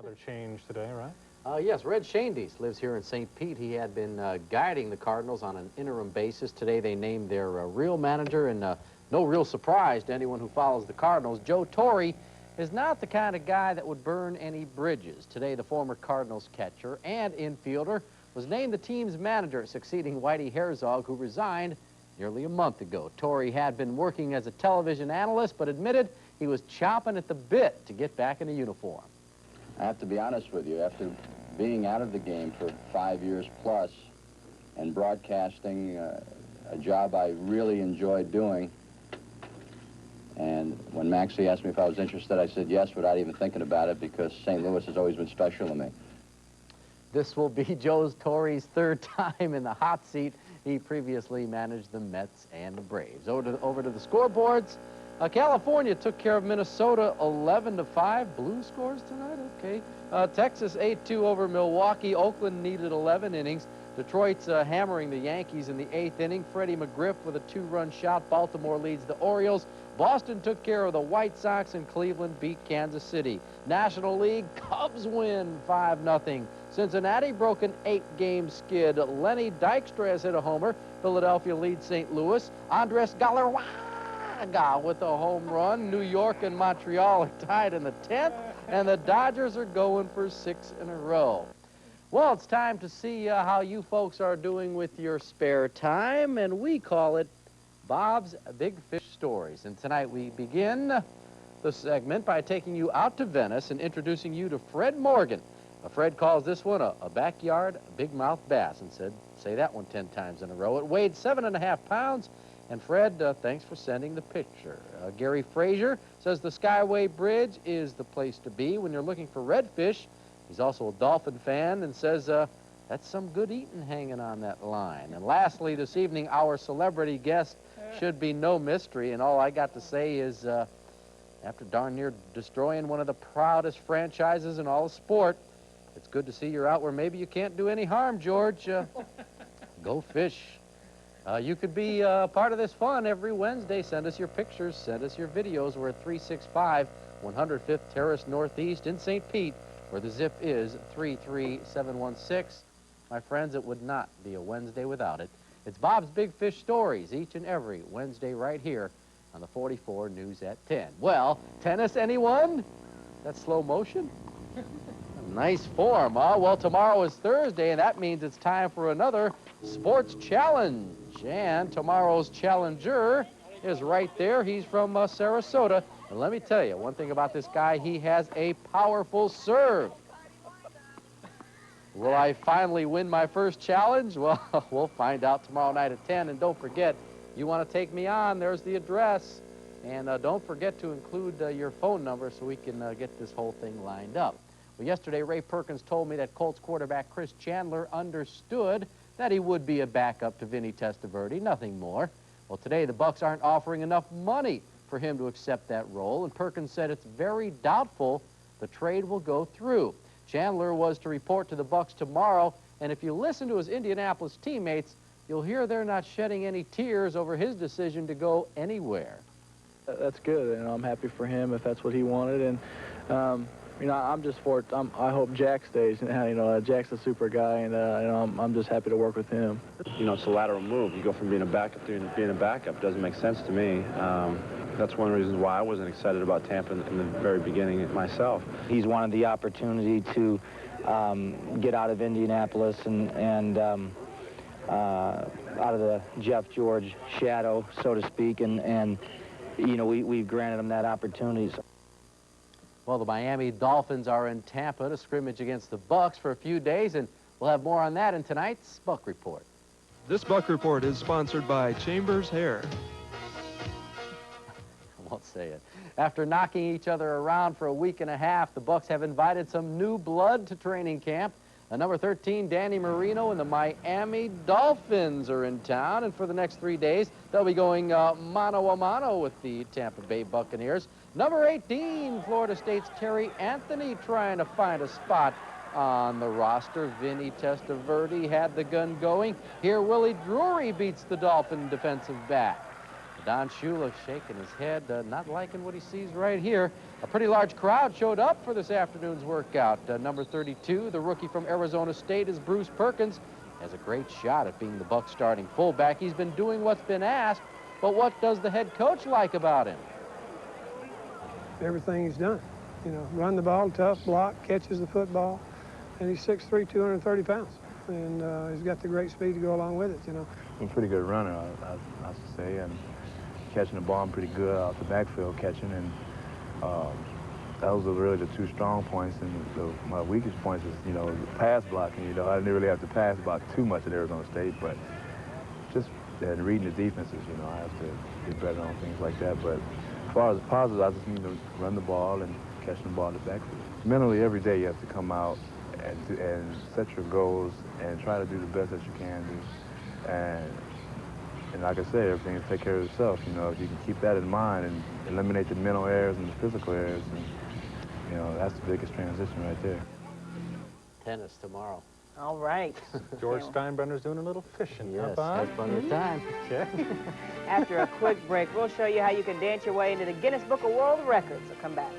Another change today, right? Yes, Red Schoendienst lives here in St. Pete. He had been guiding the Cardinals on an interim basis. Today they named their real manager, and no real surprise to anyone who follows the Cardinals. Joe Torre is not the kind of guy that would burn any bridges. Today the former Cardinals catcher and infielder was named the team's manager, succeeding Whitey Herzog, who resigned nearly a month ago. Torre had been working as a television analyst, but admitted he was chomping at the bit to get back in a uniform. I have to be honest with you, after being out of the game for 5 years plus and broadcasting, a job I really enjoyed doing, and when Maxie asked me if I was interested, I said yes without even thinking about it, because St. Louis has always been special to me. This will be Joe Torre's third time in the hot seat. He previously managed the Mets and the Braves. Over to the scoreboards. California took care of Minnesota 11-5. Blue scores tonight? Okay. Texas 8-2 over Milwaukee. Oakland needed 11 innings. Detroit's hammering the Yankees in the 8th inning. Freddie McGriff with a 2-run shot. Baltimore leads the Orioles. Boston took care of the White Sox, and Cleveland beat Kansas City. National League, Cubs win 5-0. Cincinnati broke an 8-game skid. Lenny Dykstra has hit a homer. Philadelphia leads St. Louis. Andres Galarraga with a home run. New York and Montreal are tied in the 10th, and the Dodgers are going for 6 in a row. Well, it's time to see how you folks are doing with your spare time, and we call it Bob's Big Fish Stories. And tonight we begin the segment by taking you out to Venice and introducing you to Fred Morgan. Fred calls this one a backyard big-mouth bass, and said, say that one 10 times in a row. It weighed 7.5 pounds. And Fred, thanks for sending the picture. Gary Frazier says the Skyway Bridge is the place to be when you're looking for redfish. He's also a dolphin fan and says that's some good eating hanging on that line. And lastly, this evening, our celebrity guest should be no mystery. And all I got to say is, after darn near destroying one of the proudest franchises in all of sport, it's good to see you're out where maybe you can't do any harm, George. Go fish. You could be part of this fun every Wednesday. Send us your pictures. Send us your videos. We're at 365 105th Terrace Northeast in St. Pete, where the zip is 33716. My friends, it would not be a Wednesday without it. It's Bob's Big Fish Stories each and every Wednesday right here on the 44 News at 10. Well, tennis, anyone? That's slow motion? Nice form, huh? Well, tomorrow is Thursday, and that means it's time for another sports challenge. And tomorrow's challenger is right there. He's from Sarasota. And let me tell you, one thing about this guy, he has a powerful serve. Will I finally win my first challenge? Well, we'll find out tomorrow night at 10. And don't forget, you want to take me on, there's the address. And don't forget to include your phone number so we can get this whole thing lined up. Well, yesterday, Ray Perkins told me that Colts quarterback Chris Chandler understood that he would be a backup to Vinny Testaverde, nothing more. Well, today the Bucs aren't offering enough money for him to accept that role, and Perkins said it's very doubtful the trade will go through. Chandler was to report to the Bucs tomorrow, and if you listen to his Indianapolis teammates, you'll hear they're not shedding any tears over his decision to go anywhere. That's good, and I'm happy for him if that's what he wanted, and you know, I'm just for it. I hope Jack stays. You know, Jack's a super guy, and you know, I'm just happy to work with him. You know, it's a lateral move. You go from being a backup to being a backup. Doesn't make sense to me. That's one of the reasons why I wasn't excited about Tampa in the very beginning myself. He's wanted the opportunity to get out of Indianapolis and out of the Jeff George shadow, so to speak, and you know, we've granted him that opportunity. So. Well, the Miami Dolphins are in Tampa to scrimmage against the Bucs for a few days, and we'll have more on that in tonight's Buck Report. This Buck Report is sponsored by Chambers Hair. I won't say it. After knocking each other around for a week and a half, the Bucs have invited some new blood to training camp. Number 13, Danny Marino, and the Miami Dolphins are in town, and for the next 3 days, they'll be going mano-a-mano with the Tampa Bay Buccaneers. Number 18, Florida State's Terry Anthony, trying to find a spot on the roster. Vinny Testaverde had the gun going. Here, Willie Drury beats the Dolphin defensive back. Don Shula shaking his head, not liking what he sees right here. A pretty large crowd showed up for this afternoon's workout. Number 32, the rookie from Arizona State, is Bruce Perkins. Has a great shot at being the Bucs' starting fullback. He's been doing what's been asked, but what does the head coach like about him? Everything he's done. You know, run the ball, tough, block, catches the football, and he's 6'3", 230 pounds. And he's got the great speed to go along with it, you know. I'm a pretty good runner, I should say, and catching the ball, I'm pretty good out the backfield catching, and those are really the two strong points, and my weakest points is, you know, pass blocking. You know, I didn't really have to pass block too much at Arizona State, but just reading the defenses, you know, I have to get better on things like that. But as far as positives, I just need to run the ball and catch the ball in the backfield. Mentally, every day you have to come out and set your goals and try to do the best that you can do. And like I said, everything will take care of itself. You know, if you can keep that in mind and eliminate the mental errors and the physical errors, and, you know, that's the biggest transition right there. Tennis tomorrow. All right. George Steinbrenner's doing a little fishing. Yes, huh, has plenty of time. Okay. After a quick break, we'll show you how you can dance your way into the Guinness Book of World Records. So come back.